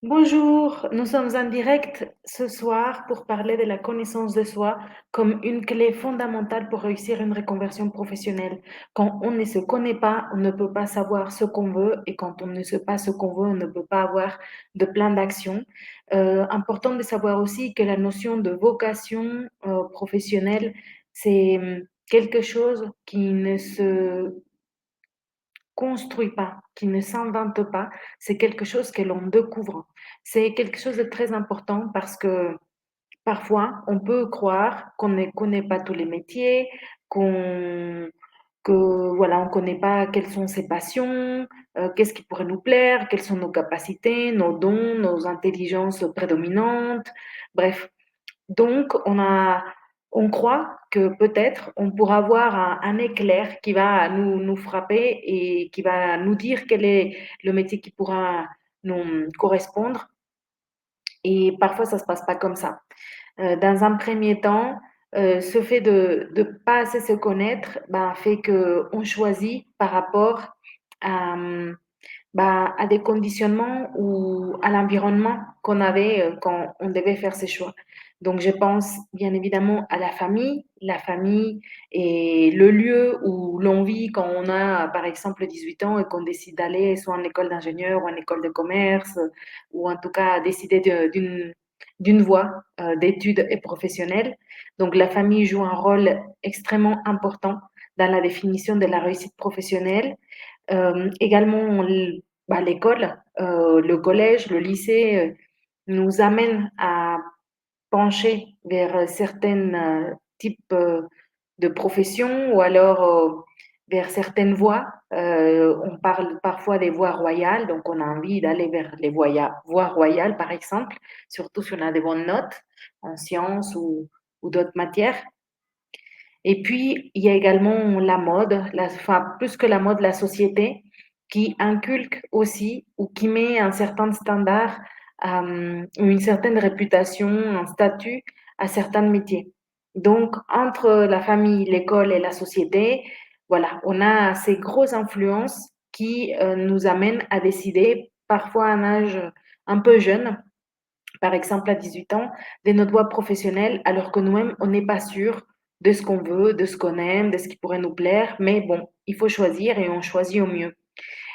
Bonjour, nous sommes en direct ce soir pour parler de la connaissance de soi comme une clé fondamentale pour réussir une reconversion professionnelle. Quand on ne se connaît pas, on ne peut pas savoir ce qu'on veut et quand on ne sait pas ce qu'on veut, on ne peut pas avoir de plan d'action. Important de savoir aussi que la notion de vocation professionnelle, c'est quelque chose qui ne se construit pas, qui ne s'invente pas, c'est quelque chose que l'on découvre. C'est quelque chose de très important parce que parfois, on peut croire qu'on ne connaît pas tous les métiers, qu'on que voilà, on ne connaît pas quelles sont ses passions, qu'est-ce qui pourrait nous plaire, quelles sont nos capacités, nos dons, nos intelligences prédominantes. Bref, donc, on croit que peut-être on pourra avoir un éclair qui va nous frapper et qui va nous dire quel est le métier qui pourra nous correspondre. Et parfois, ça se passe pas comme ça. Dans un premier temps, ce fait de pas assez se connaître, ben, fait qu'on choisit par rapport à, à des conditionnements ou à l'environnement qu'on avait quand on devait faire ses choix. Donc, je pense bien évidemment à la famille et le lieu où l'on vit quand on a, par exemple, 18 ans et qu'on décide d'aller soit en école d'ingénieur ou en école de commerce, ou en tout cas décider d'une voie d'études et professionnelle. Donc, la famille joue un rôle extrêmement important dans la définition de la réussite professionnelle. Également, l'école, le collège, le lycée nous amènent à pencher vers certains types de professions ou alors vers certaines voies. On parle parfois des voies royales, donc on a envie d'aller vers les voies royales, par exemple, surtout si on a des bonnes notes en sciences ou d'autres matières. Et puis, il y a également la mode, enfin, plus que la mode, la société, qui inculque aussi ou qui met un certain standard, une certaine réputation, un statut à certains métiers. Donc, entre la famille, l'école et la société, voilà, on a ces grosses influences qui nous amènent à décider, parfois à un âge un peu jeune, par exemple à 18 ans, de notre voie professionnelle, alors que nous-mêmes, on n'est pas sûr de ce qu'on veut, de ce qu'on aime, de ce qui pourrait nous plaire. Mais bon, il faut choisir et on choisit au mieux.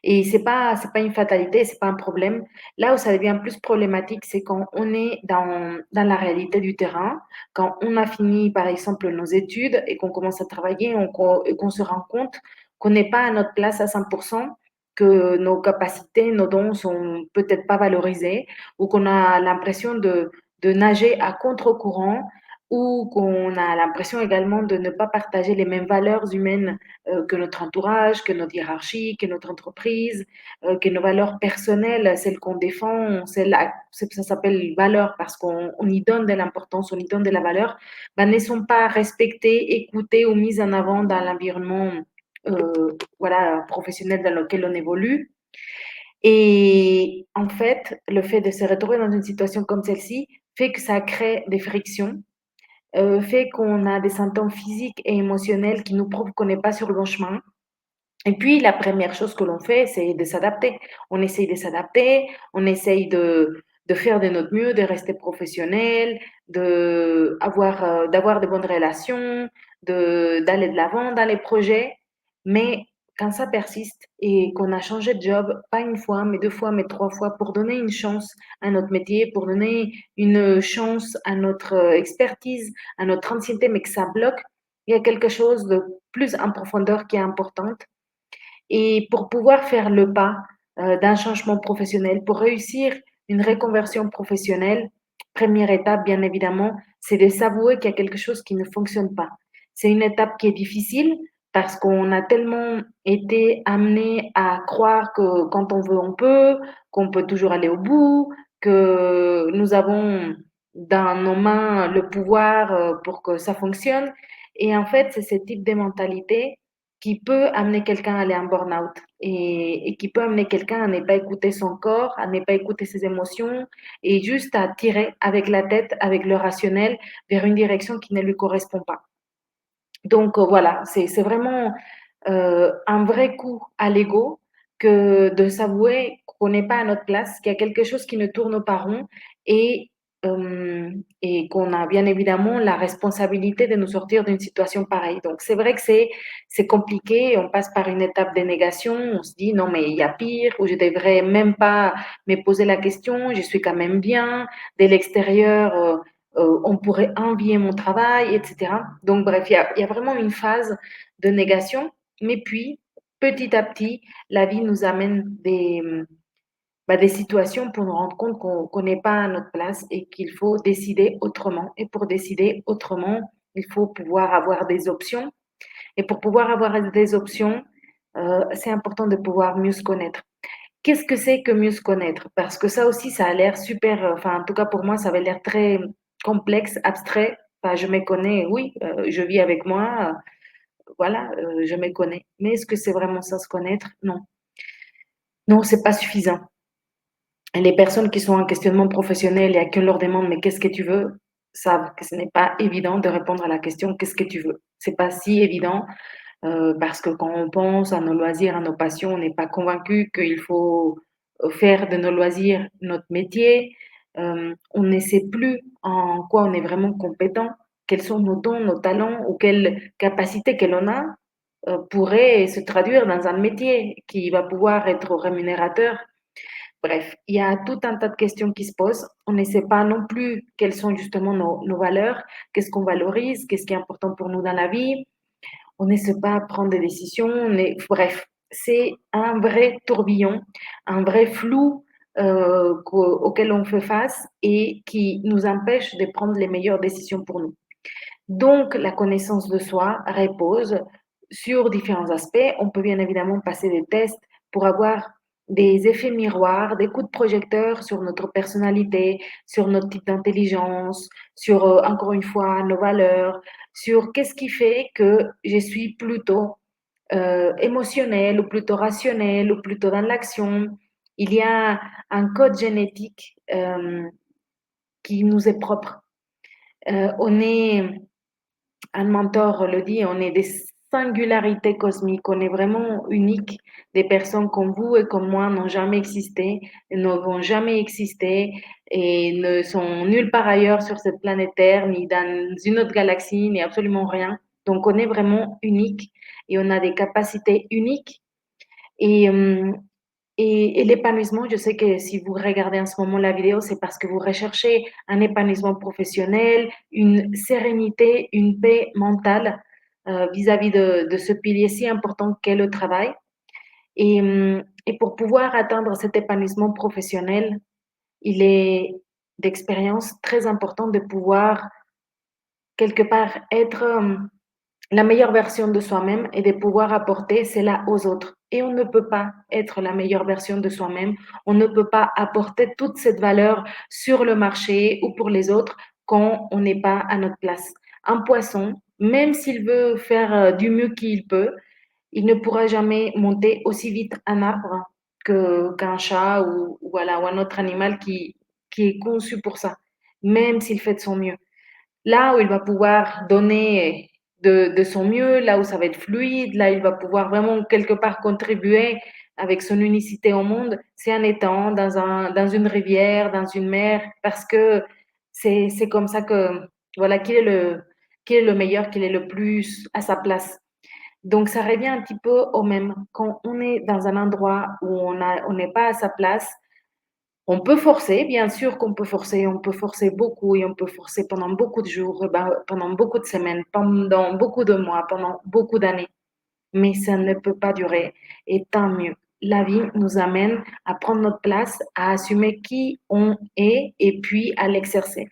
Et c'est pas une fatalité, c'est pas un problème. Là où ça devient plus problématique, c'est quand on est dans la réalité du terrain, quand on a fini, par exemple, nos études et qu'on commence à travailler et qu'on se rend compte qu'on n'est pas à notre place à 100%, que nos capacités, nos dons sont peut-être pas valorisés ou qu'on a l'impression de nager à contre-courant ou qu'on a l'impression également de ne pas partager les mêmes valeurs humaines que notre entourage, que notre hiérarchie, que notre entreprise, que nos valeurs personnelles, celles qu'on défend, ça s'appelle valeurs parce qu'on y donne de l'importance, on y donne de la valeur, ben, ne sont pas respectées, écoutées ou mises en avant dans l'environnement voilà, professionnel dans lequel on évolue. Et en fait, le fait de se retrouver dans une situation comme celle-ci fait que ça crée des frictions, fait qu'on a des symptômes physiques et émotionnels qui nous prouvent qu'on n'est pas sur le bon chemin. Et puis, la première chose que l'on fait, c'est de s'adapter. On essaye de s'adapter, on essaye de faire de notre mieux, de rester professionnel, d'avoir de bonnes relations, d'aller de l'avant dans les projets. Mais quand ça persiste et qu'on a changé de job, pas une fois, mais deux fois, mais trois fois, pour donner une chance à notre métier, pour donner une chance à notre expertise, à notre ancienneté, mais que ça bloque, il y a quelque chose de plus en profondeur qui est importante et pour pouvoir faire le pas d'un changement professionnel, pour réussir une reconversion professionnelle, première étape, bien évidemment, c'est de s'avouer qu'il y a quelque chose qui ne fonctionne pas. C'est une étape qui est difficile parce qu'on a tellement été amené à croire que quand on veut, on peut, qu'on peut toujours aller au bout, que nous avons dans nos mains le pouvoir pour que ça fonctionne. Et en fait, c'est ce type de mentalité qui peut amener quelqu'un à aller en burn-out et qui peut amener quelqu'un à ne pas écouter son corps, à ne pas écouter ses émotions et juste à tirer avec la tête, avec le rationnel, vers une direction qui ne lui correspond pas. Donc voilà, c'est vraiment un vrai coup à l'ego que de s'avouer qu'on n'est pas à notre place, qu'il y a quelque chose qui ne tourne pas rond et, et qu'on a bien évidemment la responsabilité de nous sortir d'une situation pareille. Donc c'est vrai que c'est compliqué, on passe par une étape de négation, on se dit non mais il y a pire, ou je devrais même pas me poser la question, je suis quand même bien, de l'extérieur, on pourrait envier mon travail, etc. Donc bref, il y a vraiment une phase de négation, mais puis petit à petit, la vie nous amène des situations pour nous rendre compte qu'on n'est pas à notre place et qu'il faut décider autrement. Et pour décider autrement, il faut pouvoir avoir des options. Et pour pouvoir avoir des options, c'est important de pouvoir mieux se connaître. Qu'est-ce que c'est que mieux se connaître? Parce que ça aussi, ça a l'air super, enfin, en tout cas pour moi, ça avait l'air très complexe, abstrait. Enfin, je me connais, oui, je vis avec moi, voilà, je me connais. Mais est-ce que c'est vraiment ça, se connaître? Non. Non, c'est pas suffisant. Et les personnes qui sont en questionnement professionnel et à qui on leur demande: «Mais qu'est-ce que tu veux?» savent que ce n'est pas évident de répondre à la question: «Qu'est-ce que tu veux?» C'est pas si évident, parce que quand on pense à nos loisirs, à nos passions, on n'est pas convaincu qu'il faut, faire de nos loisirs notre métier. On ne sait plus en quoi on est vraiment compétent, quels sont nos dons, nos talents ou quelles capacités que l'on a, pourraient se traduire dans un métier qui va pouvoir être rémunérateur. Bref, il y a tout un tas de questions qui se posent. On ne sait pas non plus quelles sont justement nos valeurs, qu'est-ce qu'on valorise, qu'est-ce qui est important pour nous dans la vie. On ne sait pas prendre des décisions. Bref, c'est un vrai tourbillon, un vrai flou auquel on fait face et qui nous empêche de prendre les meilleures décisions pour nous. Donc, la connaissance de soi repose sur différents aspects. On peut bien évidemment passer des tests pour avoir des effets miroirs, des coups de projecteur sur notre personnalité, sur notre type d'intelligence, sur, encore une fois, nos valeurs, sur qu'est-ce qui fait que je suis plutôt émotionnelle ou plutôt rationnelle ou plutôt dans l'action. Il y a un code génétique qui nous est propre. On est un mentor le dit, on est des singularités cosmiques, on est vraiment unique. Des personnes comme vous et comme moi n'ont jamais existé, ne vont jamais exister et ne sont nulle part ailleurs sur cette planète Terre, ni dans une autre galaxie, ni absolument rien. Donc on est vraiment unique et on a des capacités uniques. Et, et l'épanouissement, je sais que si vous regardez en ce moment la vidéo, c'est parce que vous recherchez un épanouissement professionnel, une sérénité, une paix mentale vis-à-vis de ce pilier si important qu'est le travail. Et pour pouvoir atteindre cet épanouissement professionnel, il est d'expérience très important de pouvoir quelque part être la meilleure version de soi-même et de pouvoir apporter cela aux autres. Et on ne peut pas être la meilleure version de soi-même, on ne peut pas apporter toute cette valeur sur le marché ou pour les autres quand on n'est pas à notre place. Un poisson, même s'il veut faire du mieux qu'il peut, il ne pourra jamais monter aussi vite un arbre qu'un chat ou, voilà, ou un autre animal qui est conçu pour ça, même s'il fait de son mieux. Là où il va pouvoir donner de son mieux, là où ça va être fluide, là, il va pouvoir vraiment quelque part contribuer avec son unicité au monde, c'est en étant dans une rivière, dans une mer, parce que c'est comme ça que, voilà, qu'il est le meilleur, qu'il est le plus à sa place. Donc ça revient un petit peu au même. Quand on est dans un endroit où on n'est pas à sa place, on peut forcer, bien sûr qu'on on peut forcer beaucoup et on peut forcer pendant beaucoup de jours, pendant beaucoup de semaines, pendant beaucoup de mois, pendant beaucoup d'années, mais ça ne peut pas durer et tant mieux. La vie nous amène à prendre notre place, à assumer qui on est et puis à l'exercer.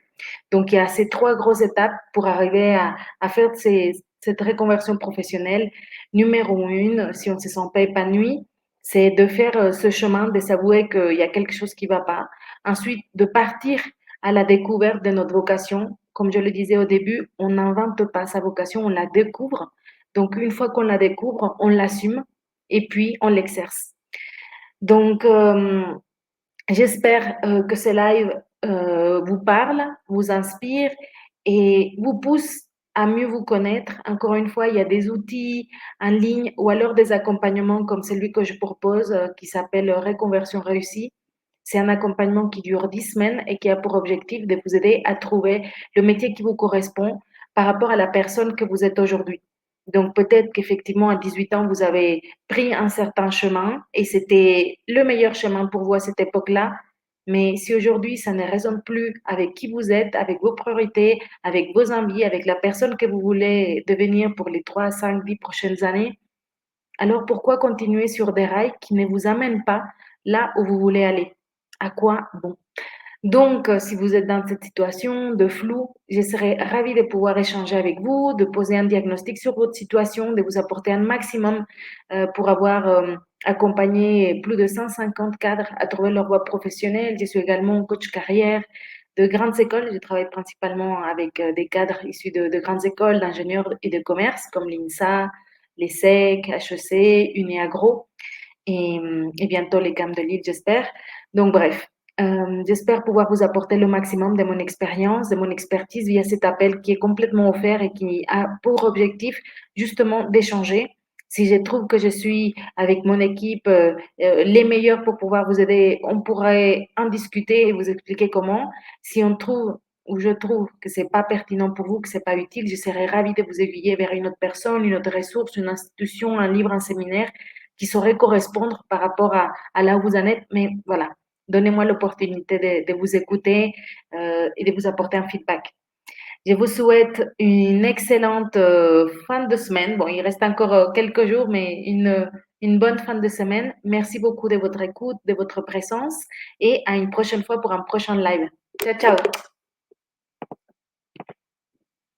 Donc il y a ces 3 grosses étapes pour arriver à faire cette reconversion professionnelle. Numéro 1, si on ne se sent pas épanoui, c'est de faire, ce chemin, de s'avouer qu'il y a quelque chose qui ne va pas. Ensuite, de partir à la découverte de notre vocation. Comme je le disais au début, on n'invente pas sa vocation, on la découvre. Donc une fois qu'on la découvre, on l'assume et puis on l'exerce. Donc j'espère que ce live vous parle, vous inspire et vous pousse à mieux vous connaître. Encore une fois, il y a des outils en ligne ou alors des accompagnements comme celui que je propose qui s'appelle Reconversion réussie. C'est un accompagnement qui dure 10 semaines et qui a pour objectif de vous aider à trouver le métier qui vous correspond par rapport à la personne que vous êtes aujourd'hui. Donc peut-être qu'effectivement à 18 ans, vous avez pris un certain chemin et c'était le meilleur chemin pour vous à cette époque-là. Mais si aujourd'hui ça ne résonne plus avec qui vous êtes, avec vos priorités, avec vos envies, avec la personne que vous voulez devenir pour les 3, 5, 10 prochaines années, alors pourquoi continuer sur des rails qui ne vous amènent pas là où vous voulez aller? À quoi bon? Donc, si vous êtes dans cette situation de flou, je serais ravie de pouvoir échanger avec vous, de poser un diagnostic sur votre situation, de vous apporter un maximum pour avoir accompagné plus de 150 cadres à trouver leur voie professionnelle. Je suis également coach carrière de grandes écoles. Je travaille principalement avec des cadres issus de grandes écoles d'ingénieurs et de commerce comme l'INSA, l'ESSEC, HEC, UniAgro et bientôt les Camps de Lille, j'espère. Donc, bref, j'espère pouvoir vous apporter le maximum de mon expérience, de mon expertise via cet appel qui est complètement offert et qui a pour objectif justement d'échanger. Si je trouve que je suis avec mon équipe les meilleurs pour pouvoir vous aider, on pourrait en discuter et vous expliquer comment. Si on trouve ou je trouve que c'est pas pertinent pour vous, que c'est pas utile, je serais ravie de vous aiguiller vers une autre personne, une autre ressource, une institution, un livre, un séminaire qui saurait correspondre par rapport à là où vous en êtes. Mais voilà, donnez-moi l'opportunité de vous écouter et de vous apporter un feedback. Je vous souhaite une excellente fin de semaine. Bon, il reste encore quelques jours, mais une bonne fin de semaine. Merci beaucoup de votre écoute, de votre présence et à une prochaine fois pour un prochain live. Ciao, ciao.